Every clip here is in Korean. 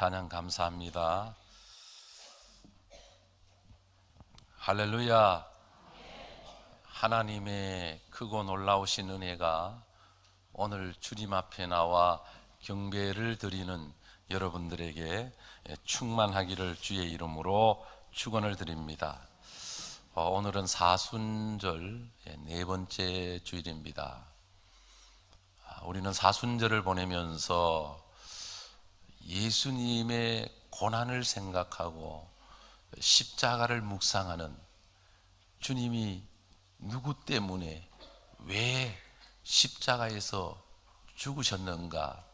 찬양 감사합니다. 할렐루야. 하나님의 크고 놀라우신 은혜가 오늘 주님 앞에 나와 경배를 드리는 여러분들에게 충만하기를 주의 이름으로 축원을 드립니다. 오늘은 사순절 네 번째 주일입니다. 우리는 사순절을 보내면서 예수님의 고난을 생각하고 십자가를 묵상하는, 주님이 누구 때문에 왜 십자가에서 죽으셨는가,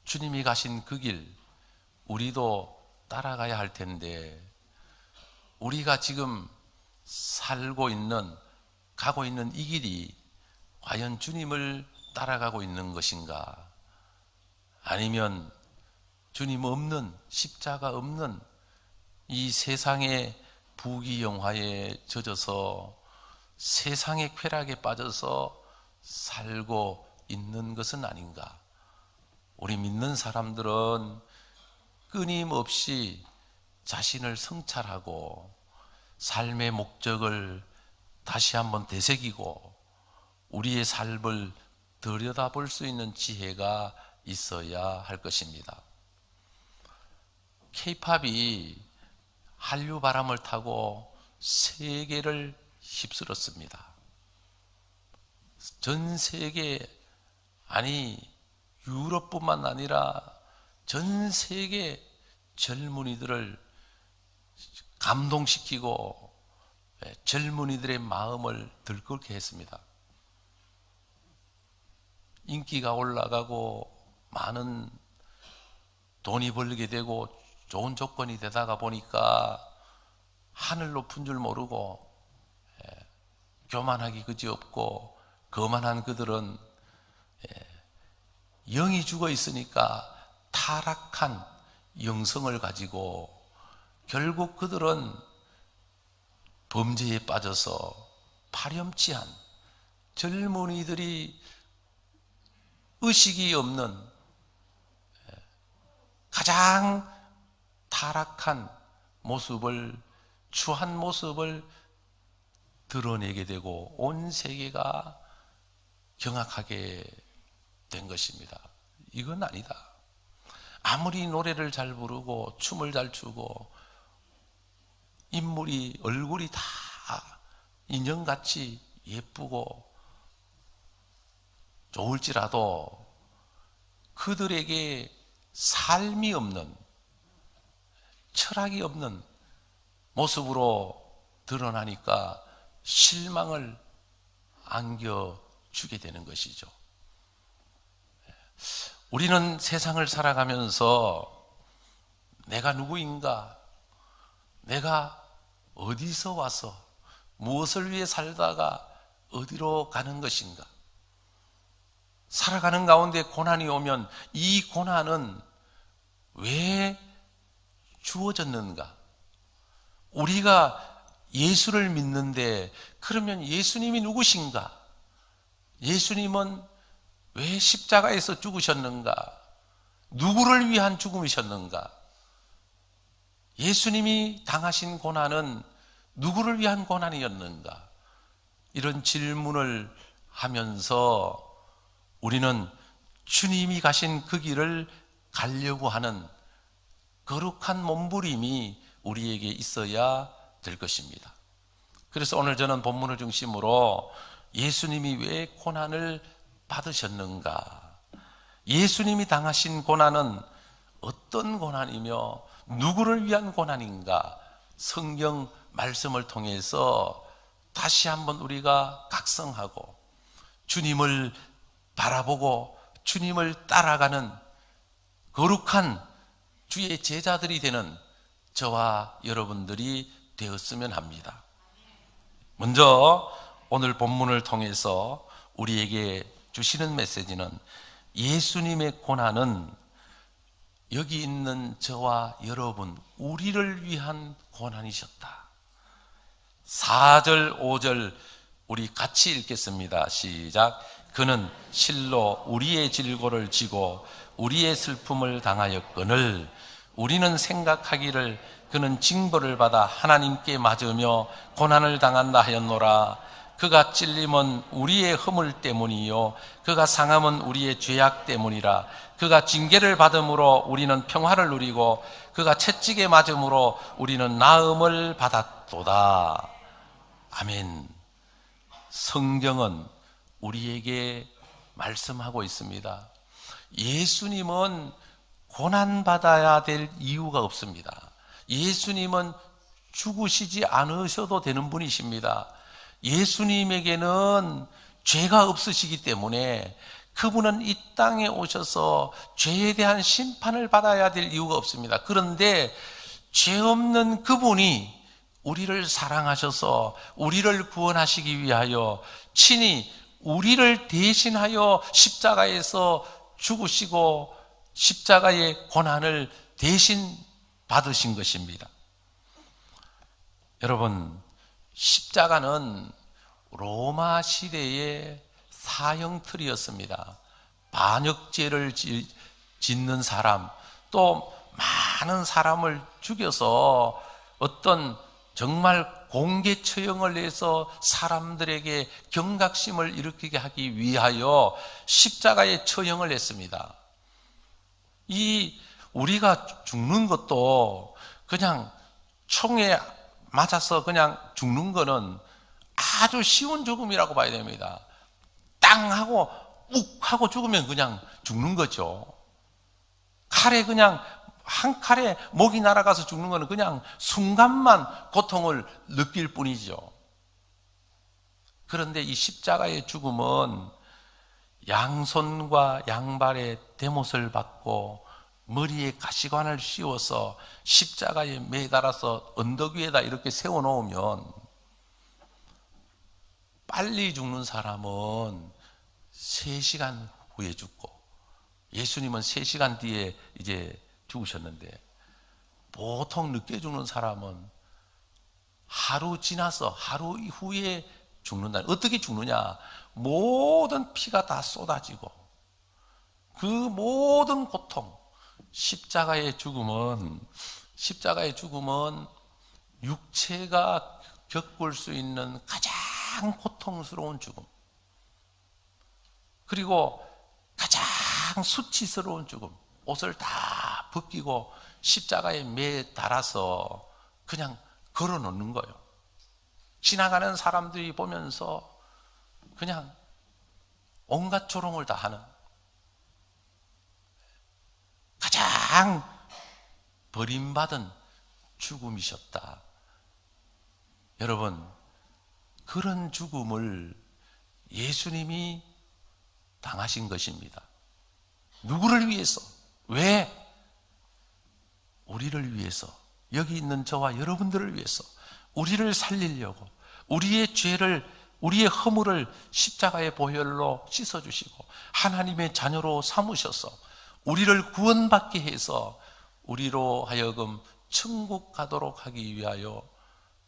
주님이 가신 그 길 우리도 따라가야 할 텐데, 우리가 지금 가고 있는 이 길이 과연 주님을 따라가고 있는 것인가, 아니면 주님 없는, 십자가 없는 이 세상의 부귀영화에 젖어서 세상의 쾌락에 빠져서 살고 있는 것은 아닌가. 우리 믿는 사람들은 끊임없이 자신을 성찰하고 삶의 목적을 다시 한번 되새기고 우리의 삶을 들여다볼 수 있는 지혜가 있어야 할 것입니다. K-팝이 한류 바람을 타고 세계를 휩쓸었습니다. 전 세계, 아니 유럽뿐만 아니라 전 세계 젊은이들을 감동시키고 젊은이들의 마음을 들끓게 했습니다. 인기가 올라가고 많은 돈이 벌게 되고 좋은 조건이 되다가 보니까 하늘 높은 줄 모르고 교만하기 그지없고 거만한 그들은 영이 죽어 있으니까 타락한 영성을 가지고 결국 그들은 범죄에 빠져서 파렴치한 젊은이들이 의식이 없는 가장 타락한 모습을, 추한 모습을 드러내게 되고 온 세계가 경악하게 된 것입니다. 이건 아니다. 아무리 노래를 잘 부르고 춤을 잘 추고 인물이, 얼굴이 다 인형같이 예쁘고 좋을지라도 그들에게 삶이 없는, 철학이 없는 모습으로 드러나니까 실망을 안겨주게 되는 것이죠. 우리는 세상을 살아가면서 내가 누구인가, 내가 어디서 와서 무엇을 위해 살다가 어디로 가는 것인가, 살아가는 가운데 고난이 오면 이 고난은 왜 주어졌는가? 우리가 예수를 믿는데 그러면 예수님이 누구신가? 예수님은 왜 십자가에서 죽으셨는가? 누구를 위한 죽음이셨는가? 예수님이 당하신 고난은 누구를 위한 고난이었는가? 이런 질문을 하면서 우리는 주님이 가신 그 길을 가려고 하는 거룩한 몸부림이 우리에게 있어야 될 것입니다. 그래서 오늘 저는 본문을 중심으로 예수님이 왜 고난을 받으셨는가, 예수님이 당하신 고난은 어떤 고난이며 누구를 위한 고난인가, 성경 말씀을 통해서 다시 한번 우리가 각성하고 주님을 바라보고 주님을 따라가는 거룩한 주의 제자들이 되는 저와 여러분들이 되었으면 합니다. 먼저 오늘 본문을 통해서 우리에게 주시는 메시지는, 예수님의 고난은 여기 있는 저와 여러분, 우리를 위한 고난이셨다. 4절, 5절 우리 같이 읽겠습니다. 시작. 그는 실로 우리의 질고를 지고 우리의 슬픔을 당하였거늘 우리는 생각하기를 그는 징벌을 받아 하나님께 맞으며 고난을 당한다 하였노라. 그가 찔림은 우리의 허물 때문이요 그가 상함은 우리의 죄악 때문이라. 그가 징계를 받음으로 우리는 평화를 누리고 그가 채찍에 맞음으로 우리는 나음을 받았도다. 아멘. 성경은 우리에게 말씀하고 있습니다. 예수님은 고난받아야 될 이유가 없습니다. 예수님은 죽으시지 않으셔도 되는 분이십니다. 예수님에게는 죄가 없으시기 때문에 그분은 이 땅에 오셔서 죄에 대한 심판을 받아야 될 이유가 없습니다. 그런데 죄 없는 그분이 우리를 사랑하셔서 우리를 구원하시기 위하여 친히 우리를 대신하여 십자가에서 죽으시고 십자가의 고난을 대신 받으신 것입니다. 여러분, 십자가는 로마 시대의 사형틀이었습니다. 반역죄를 짓는 사람, 또 많은 사람을 죽여서 어떤 정말 공개 처형을 해서 사람들에게 경각심을 일으키게 하기 위하여 십자가에 처형을 했습니다. 우리가 죽는 것도 그냥 총에 맞아서 그냥 죽는 거는 아주 쉬운 죽음이라고 봐야 됩니다. 땅 하고 욱 하고 죽으면 그냥 죽는 거죠. 칼에 그냥 한 칼에 목이 날아가서 죽는 거는 그냥 순간만 고통을 느낄 뿐이죠. 그런데 이 십자가의 죽음은 양손과 양발에 대못을 받고 머리에 가시관을 씌워서 십자가에 매달아서 언덕 위에다 이렇게 세워놓으면 빨리 죽는 사람은 3시간 후에 죽고 예수님은 3시간 뒤에 이제 죽으셨는데 보통 늦게 죽는 사람은 하루 지나서 하루 후에 죽는다. 어떻게 죽느냐? 모든 피가 다 쏟아지고 그 모든 고통, 십자가의 죽음은 육체가 겪을 수 있는 가장 고통스러운 죽음, 그리고 가장 수치스러운 죽음. 옷을 다 벗기고 십자가에 매달아서 그냥 걸어 놓는 거예요. 지나가는 사람들이 보면서 그냥 온갖 조롱을 다 하는, 가장 버림받은 죽음이셨다. 여러분, 그런 죽음을 예수님이 당하신 것입니다. 누구를 위해서? 왜? 우리를 위해서, 여기 있는 저와 여러분들을 위해서, 우리를 살리려고 우리의 죄를, 우리의 허물을 십자가의 보혈로 씻어주시고 하나님의 자녀로 삼으셔서 우리를 구원받게 해서 우리로 하여금 천국 가도록 하기 위하여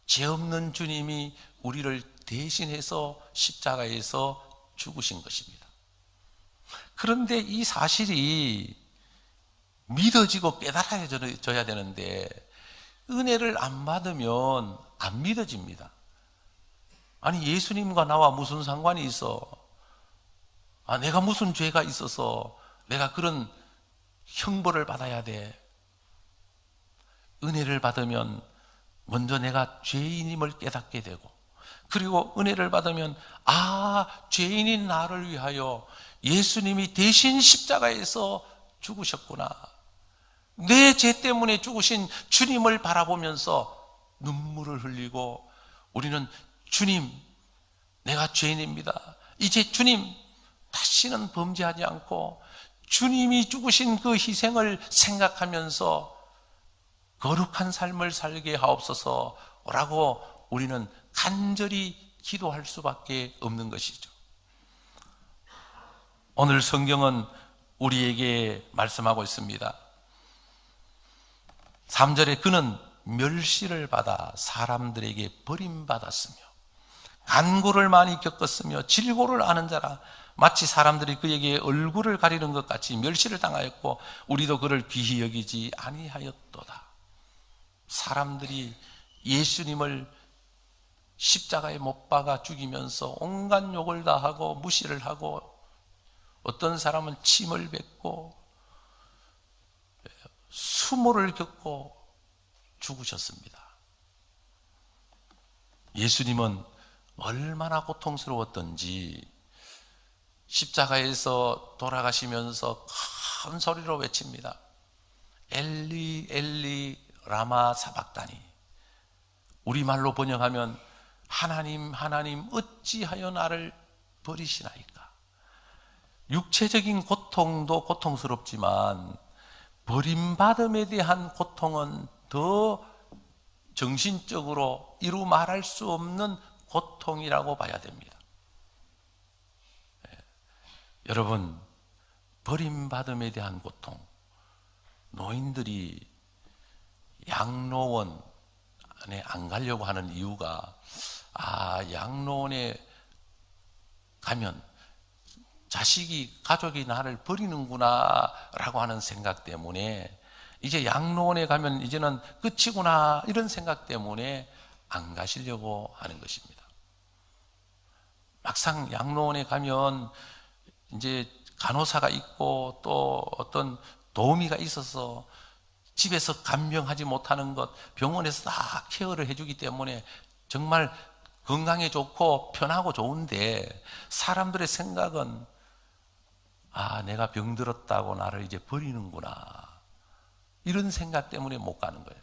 죄 없는 주님이 우리를 대신해서 십자가에서 죽으신 것입니다. 그런데 이 사실이 믿어지고 깨달아져야 되는데 은혜를 안 받으면 안 믿어집니다. 아니, 예수님과 나와 무슨 상관이 있어? 내가 무슨 죄가 있어서 내가 그런 형벌을 받아야 돼? 은혜를 받으면 먼저 내가 죄인임을 깨닫게 되고, 그리고 은혜를 받으면 죄인인 나를 위하여 예수님이 대신 십자가에서 죽으셨구나, 내 죄 때문에 죽으신 주님을 바라보면서 눈물을 흘리고 우리는 주님, 내가 죄인입니다. 이제 주님, 다시는 범죄하지 않고 주님이 죽으신 그 희생을 생각하면서 거룩한 삶을 살게 하옵소서 라고 우리는 간절히 기도할 수밖에 없는 것이죠. 오늘 성경은 우리에게 말씀하고 있습니다. 3절에 그는 멸시를 받아 사람들에게 버림받았으며 간고를 많이 겪었으며 질고를 아는 자라 마치 사람들이 그에게 얼굴을 가리는 것 같이 멸시를 당하였고 우리도 그를 귀히 여기지 아니하였도다. 사람들이 예수님을 십자가에 못 박아 죽이면서 온갖 욕을 다 하고 무시를 하고 어떤 사람은 침을 뱉고 수모를 겪고 죽으셨습니다. 예수님은 얼마나 고통스러웠던지 십자가에서 돌아가시면서 큰 소리로 외칩니다. 엘리 엘리 라마 사박다니. 우리말로 번역하면 하나님 하나님 어찌하여 나를 버리시나이까. 육체적인 고통도 고통스럽지만 버림받음에 대한 고통은 더 정신적으로 이루 말할 수 없는 고통이라고 봐야 됩니다. 여러분, 버림받음에 대한 고통. 노인들이 양로원에 안 가려고 하는 이유가 양로원에 가면 자식이, 가족이 나를 버리는구나 라고 하는 생각 때문에 이제 양로원에 가면 이제는 끝이구나 이런 생각 때문에 안 가시려고 하는 것입니다. 막상 양로원에 가면 이제 간호사가 있고 또 어떤 도우미가 있어서 집에서 간병하지 못하는 것 병원에서 다 케어를 해주기 때문에 정말 건강에 좋고 편하고 좋은데 사람들의 생각은 내가 병들었다고 나를 이제 버리는구나 이런 생각 때문에 못 가는 거예요.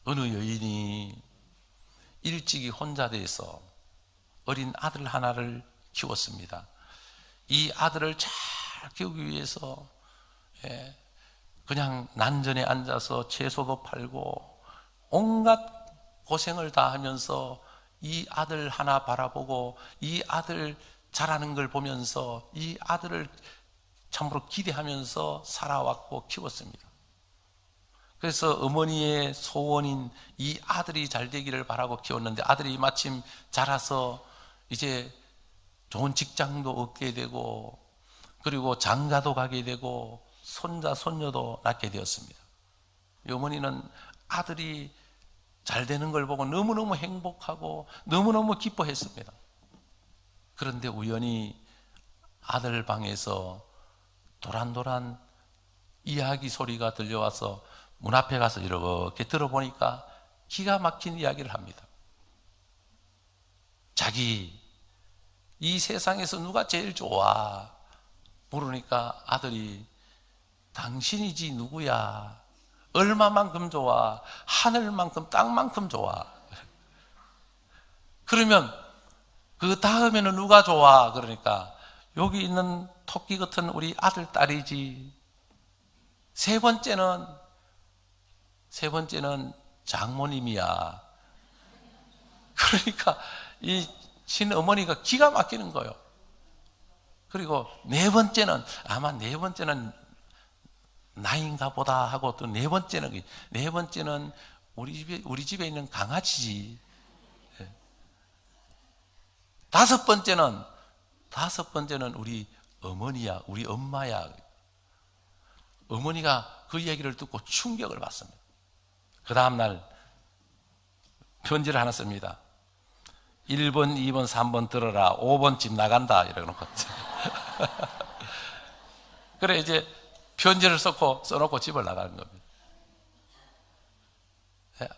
어느 여인이 일찍이 혼자 돼서 어린 아들 하나를 키웠습니다. 이 아들을 잘 키우기 위해서 그냥 난전에 앉아서 채소도 팔고 온갖 고생을 다 하면서 이 아들 하나 바라보고 이 아들 자라는 걸 보면서 이 아들을 참으로 기대하면서 살아왔고 키웠습니다. 그래서 어머니의 소원인 이 아들이 잘 되기를 바라고 키웠는데 아들이 마침 자라서 이제 좋은 직장도 얻게 되고 그리고 장가도 가게 되고 손자, 손녀도 낳게 되었습니다. 이 어머니는 아들이 잘 되는 걸 보고 너무너무 행복하고 너무너무 기뻐했습니다. 그런데 우연히 아들 방에서 도란도란 이야기 소리가 들려와서 문 앞에 가서 이렇게 들어보니까 기가 막힌 이야기를 합니다. 자기 이 세상에서 누가 제일 좋아? 물으니까 아들이 당신이지 누구야? 얼마만큼 좋아? 하늘만큼 땅만큼 좋아. 그러면 그 다음에는 누가 좋아? 그러니까 여기 있는 토끼 같은 우리 아들, 딸이지. 세 번째는 장모님이야. 그러니까 이 친어머니가 기가 막히는 거예요. 그리고 네 번째는 나인가 보다 하고 또 네 번째는 우리 집에 있는 강아지지. 다섯 번째는 우리 어머니야, 우리 엄마야. 어머니가 그 이야기를 듣고 충격을 받습니다. 그 다음날 편지를 하나 씁니다. 1번, 2번, 3번 들어라. 5번 집 나간다. 이러놓고. 그래, 이제 편지를 써놓고 집을 나가는 겁니다.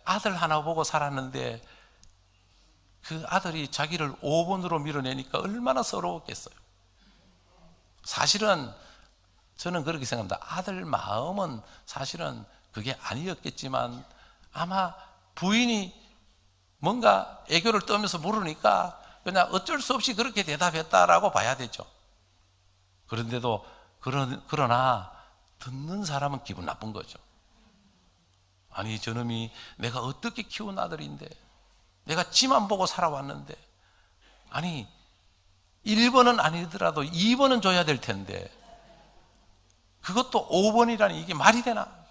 아들 하나 보고 살았는데 그 아들이 자기를 5번으로 밀어내니까 얼마나 서러웠겠어요. 사실은 저는 그렇게 생각합니다. 아들 마음은 사실은 그게 아니었겠지만 아마 부인이 뭔가 애교를 떠면서 물으니까 그냥 어쩔 수 없이 그렇게 대답했다라고 봐야 되죠. 그런데도 그러나 듣는 사람은 기분 나쁜 거죠. 아니 저놈이 내가 어떻게 키운 아들인데 내가 지만 보고 살아왔는데 아니 1번은 아니더라도 2번은 줘야 될 텐데 그것도 5번이라니 이게 말이 되나?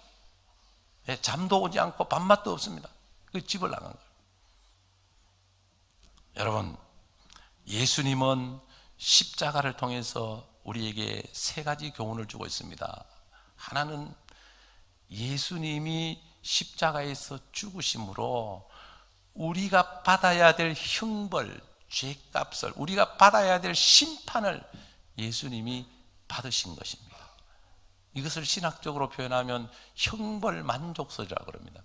잠도 오지 않고 밥맛도 없습니다. 그 집을 나간 거예요. 여러분 예수님은 십자가를 통해서 우리에게 세 가지 교훈을 주고 있습니다. 하나는 예수님이 십자가에서 죽으심으로 우리가 받아야 될 형벌, 죄값을, 우리가 받아야 될 심판을 예수님이 받으신 것입니다. 이것을 신학적으로 표현하면 형벌 만족설이라고 합니다.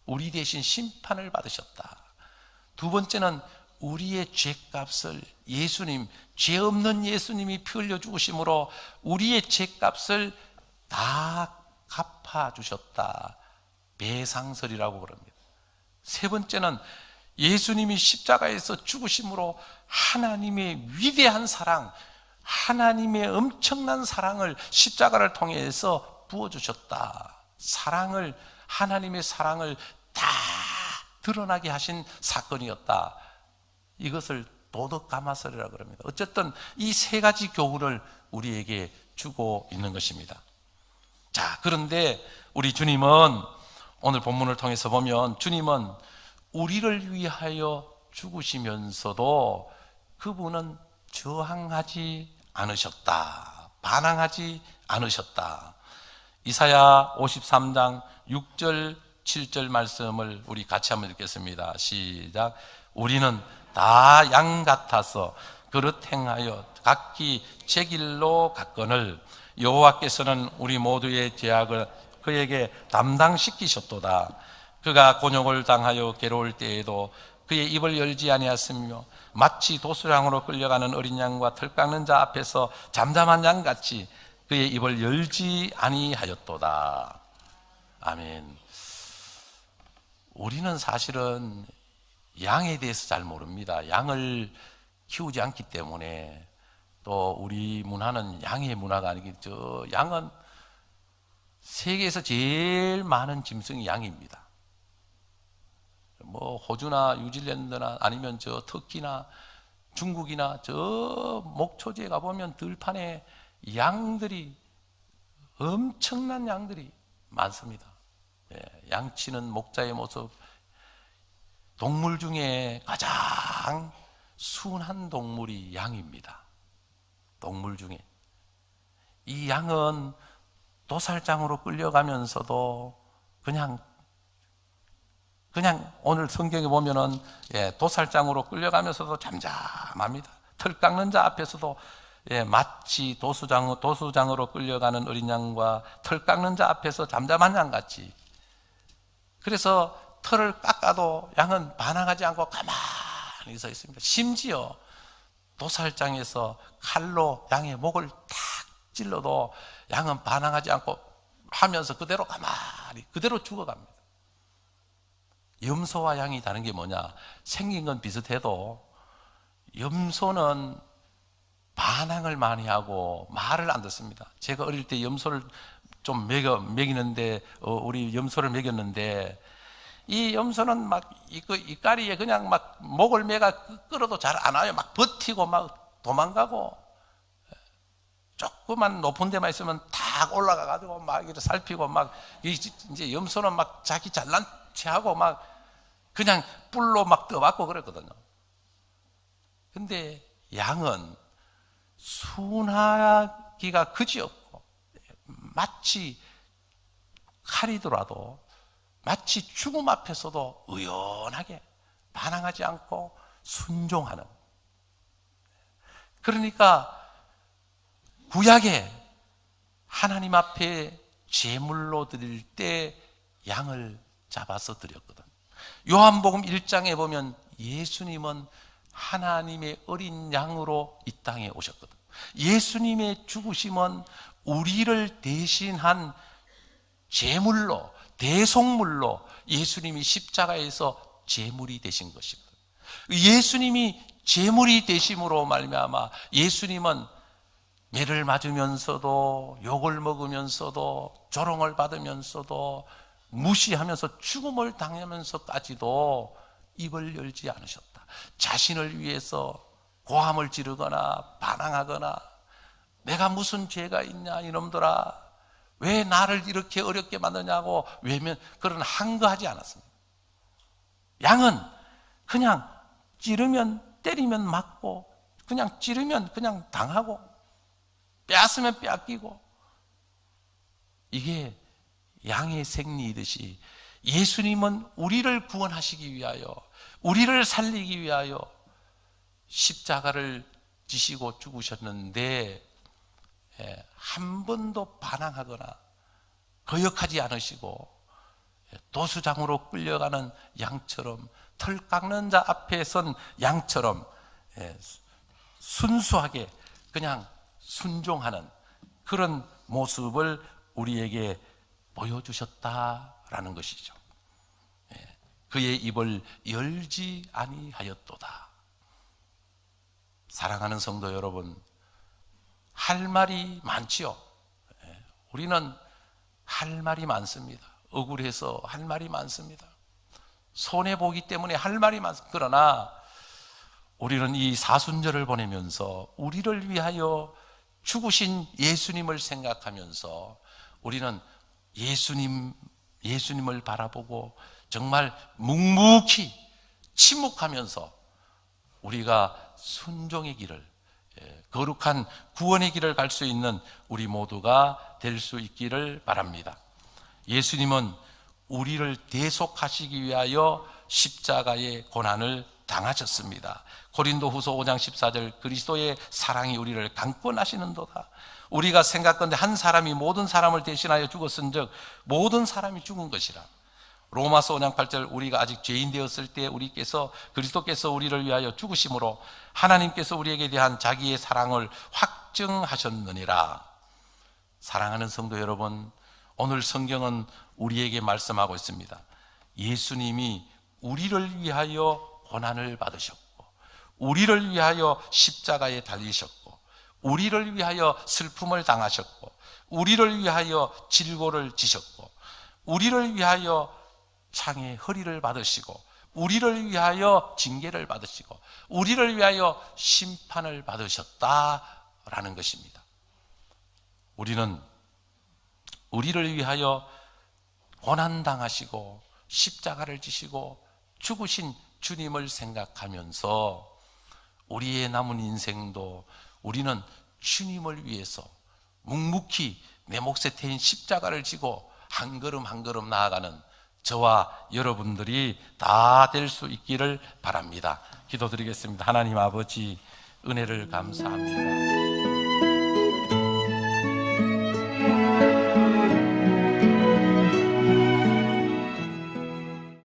우리 대신 심판을 받으셨다. 두 번째는 우리의 죄값을 예수님, 죄 없는 예수님이 피 흘려 죽으심으로 우리의 죄값을 다 갚아주셨다. 배상설이라고 그럽니다. 세 번째는 예수님이 십자가에서 죽으심으로 하나님의 위대한 사랑, 하나님의 엄청난 사랑을 십자가를 통해서 부어주셨다. 사랑을, 하나님의 사랑을 다 드러나게 하신 사건이었다. 이것을 도덕가마설이라고 합니다. 어쨌든 이 세 가지 교훈을 우리에게 주고 있는 것입니다. 자, 그런데 우리 주님은 오늘 본문을 통해서 보면 주님은 우리를 위하여 죽으시면서도 그분은 저항하지 않으셨다. 반항하지 않으셨다. 이사야 53장 6절 7절 말씀을 우리 같이 한번 읽겠습니다. 시작. 우리는 다 양 같아서 그릇 행하여 각기 제 길로 갔거늘 여호와께서는 우리 모두의 죄악을 그에게 담당시키셨도다. 그가 곤욕을 당하여 괴로울 때에도 그의 입을 열지 아니하였으며 마치 도수장으로 끌려가는 어린 양과 털 깎는 자 앞에서 잠잠한 양같이 그의 입을 열지 아니하였도다. 아멘. 우리는 사실은 양에 대해서 잘 모릅니다. 양을 키우지 않기 때문에. 또 우리 문화는 양의 문화가 아니겠죠. 양은 세계에서 제일 많은 짐승이 양입니다. 뭐 호주나 뉴질랜드나 아니면 저 터키나 중국이나 저 목초지에 가보면 들판에 양들이, 엄청난 양들이 많습니다. 양치는 목자의 모습. 동물 중에 가장 순한 동물이 양입니다. 동물 중에. 이 양은 도살장으로 끌려가면서도 그냥 오늘 성경에 보면은 도살장으로 끌려가면서도 잠잠합니다. 털 깎는 자 앞에서도 마치 도수장으로 끌려가는 어린 양과 털 깎는 자 앞에서 잠잠한 양같이. 그래서 털을 깎아도 양은 반항하지 않고 가만히 서 있습니다. 심지어 도살장에서 칼로 양의 목을 탁 찔러도 양은 반항하지 않고 하면서 그대로 가만히 그대로 죽어갑니다. 염소와 양이 다른 게 뭐냐? 생긴 건 비슷해도 염소는 반항을 많이 하고 말을 안 듣습니다. 제가 어릴 때 염소를 좀 먹이는데 우리 염소를 먹였는데 이 염소는 막 이까리에 그냥 막 목을 매가 끌어도 잘 안 와요. 막 버티고 막 도망가고, 조그만 높은 데만 있으면 탁 올라가가지고 막 이렇게 살피고 막, 이제 염소는 막 자기 잘난 체하고 막 그냥 뿔로 막 떠받고 그랬거든요. 근데 양은 순하기가 그지없고 마치 칼이더라도 마치 죽음 앞에서도 의연하게 반항하지 않고 순종하는. 그러니까 구약에 하나님 앞에 제물로 드릴 때 양을 잡아서 드렸거든. 요한복음 1장에 보면 예수님은 하나님의 어린 양으로 이 땅에 오셨거든. 예수님의 죽으심은 우리를 대신한 제물로, 대속물로 예수님이 십자가에서 제물이 되신 것입니다. 예수님이 제물이 되심으로 말미암아 예수님은 매를 맞으면서도, 욕을 먹으면서도, 조롱을 받으면서도, 무시하면서 죽음을 당하면서까지도 입을 열지 않으셨다. 자신을 위해서 고함을 지르거나 반항하거나 내가 무슨 죄가 있냐 이놈들아, 왜 나를 이렇게 어렵게 만드냐고 외면, 그런 항거하지 않았습니다. 양은 그냥 찌르면 때리면 맞고 그냥 찌르면 그냥 당하고 빼앗으면 빼앗기고, 이게 양의 생리이듯이 예수님은 우리를 구원하시기 위하여, 우리를 살리기 위하여 십자가를 지시고 죽으셨는데 한 번도 반항하거나 거역하지 않으시고, 도수장으로 끌려가는 양처럼, 털 깎는 자 앞에 선 양처럼 순수하게 그냥 순종하는 그런 모습을 우리에게 보여주셨다라는 것이죠. 그의 입을 열지 아니하였도다. 사랑하는 성도 여러분, 할 말이 많지요. 우리는 할 말이 많습니다. 억울해서 할 말이 많습니다. 손해보기 때문에 할 말이 많습니다. 그러나 우리는 이 사순절을 보내면서 우리를 위하여 죽으신 예수님을 생각하면서 우리는 예수님을 바라보고 정말 묵묵히 침묵하면서 우리가 순종의 길을, 거룩한 구원의 길을 갈 수 있는 우리 모두가 될 수 있기를 바랍니다. 예수님은 우리를 대속하시기 위하여 십자가의 고난을 당하셨습니다. 고린도후서 5장 14절, 그리스도의 사랑이 우리를 강권하시는도다. 우리가 생각건대 한 사람이 모든 사람을 대신하여 죽었은즉 모든 사람이 죽은 것이라. 로마서 5장 8절, 우리가 아직 죄인 되었을 때 그리스도께서 우리를 위하여 죽으심으로 하나님께서 우리에게 대한 자기의 사랑을 확증하셨느니라. 사랑하는 성도 여러분, 오늘 성경은 우리에게 말씀하고 있습니다. 예수님이 우리를 위하여 고난을 받으셨고, 우리를 위하여 십자가에 달리셨고, 우리를 위하여 슬픔을 당하셨고, 우리를 위하여 질고를 지셨고, 우리를 위하여 창에 허리를 받으시고, 우리를 위하여 징계를 받으시고, 우리를 위하여 심판을 받으셨다라는 것입니다. 우리는 우리를 위하여 고난당하시고 십자가를 지시고 죽으신 주님을 생각하면서 우리의 남은 인생도 우리는 주님을 위해서 묵묵히 내 몫에 태인 십자가를 지고 한 걸음 한 걸음 나아가는 저와 여러분들이 다 될 수 있기를 바랍니다. 기도드리겠습니다. 하나님 아버지, 은혜를 감사합니다.